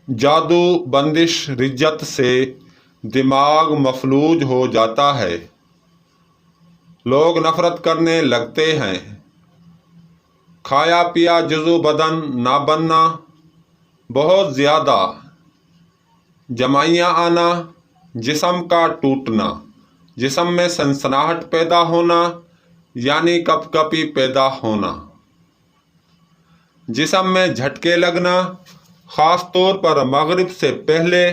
جادو بندش رجت سے دماغ مفلوج ہو جاتا ہے، لوگ نفرت کرنے لگتے ہیں۔ کھایا پیا جزو بدن نہ بننا، بہت زیادہ جمائیاں آنا، جسم کا ٹوٹنا، جسم میں سنسناہٹ پیدا ہونا یعنی کپ کپی پیدا ہونا، جسم میں جھٹکے لگنا، خاص طور پر مغرب سے پہلے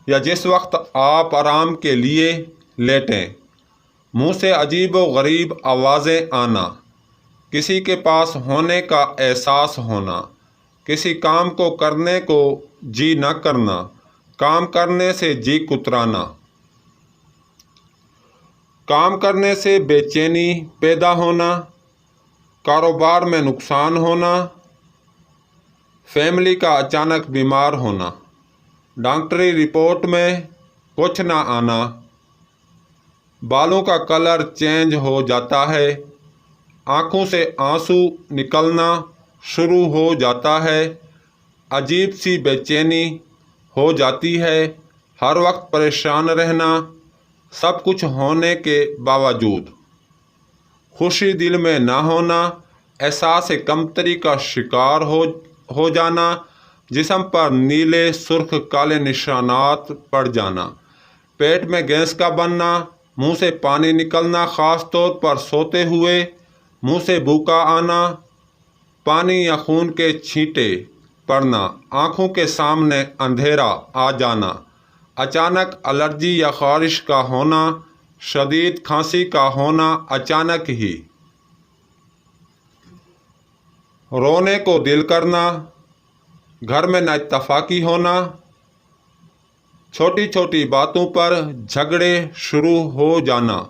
یا جس وقت آپ آرام کے لیے لیٹیں، منہ سے عجیب و غریب آوازیں آنا، کسی کے پاس ہونے کا احساس ہونا، کسی کام کو کرنے کو جی نہ کرنا، کام کرنے سے جی کترانا، کام کرنے سے بے چینی پیدا ہونا، کاروبار میں نقصان ہونا، فیملی کا اچانک بیمار ہونا، ڈاکٹری رپورٹ میں کچھ نہ آنا، بالوں کا کلر چینج ہو جاتا ہے، آنکھوں سے آنسو نکلنا شروع ہو جاتا ہے، عجیب سی بے چینی ہو جاتی ہے، ہر وقت پریشان رہنا، سب کچھ ہونے کے باوجود خوشی دل میں نہ ہونا، احساس کمتری کا شکار ہو جانا، جسم پر نیلے سرخ کالے نشانات پڑ جانا، پیٹ میں گیس کا بننا، منہ سے پانی نکلنا، خاص طور پر سوتے ہوئے، منہ سے بھوکا آنا، پانی یا خون کے چھینٹے پڑنا، آنکھوں کے سامنے اندھیرا آ جانا، اچانک الرجی یا خارش کا ہونا، شدید کھانسی کا ہونا اچانک ہی، رونے کو دل کرنا، گھر میں نہ اتفاقی ہونا، چھوٹی چھوٹی باتوں پر جھگڑے شروع ہو جانا،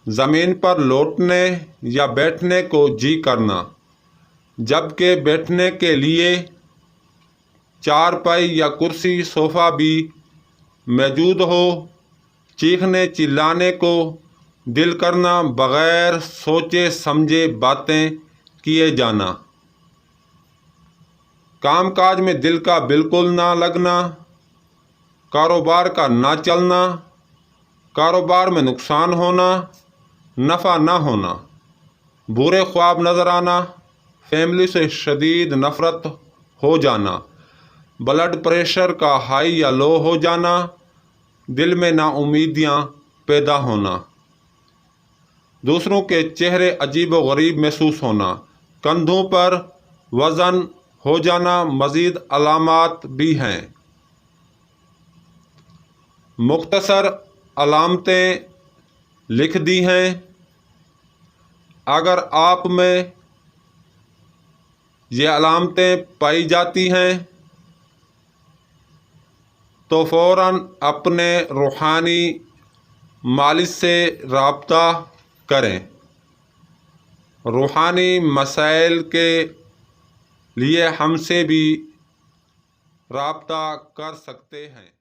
زمین پر لوٹنے یا بیٹھنے کو جی کرنا، جبکہ بیٹھنے کے لیے چارپائی یا کرسی صوفہ بھی موجود ہو، چیخنے چلانے کو دل کرنا، بغیر سوچے سمجھے باتیں کیے جانا، کام کاج میں دل کا بالکل نہ لگنا، کاروبار کا نہ چلنا، کاروبار میں نقصان ہونا، نفع نہ ہونا، برے خواب نظر آنا، فیملی سے شدید نفرت ہو جانا، بلڈ پریشر کا ہائی یا لو ہو جانا، دل میں نا امیدیاں پیدا ہونا، دوسروں کے چہرے عجیب و غریب محسوس ہونا، کندھوں پر وزن ہو جانا، مزید علامات بھی ہیں۔ مختصر علامتیں لکھ دی ہیں، اگر آپ میں یہ علامتیں پائی جاتی ہیں تو فوراً اپنے روحانی مالک سے رابطہ کریں۔ روحانی مسائل کے لیے ہم سے بھی رابطہ کر سکتے ہیں۔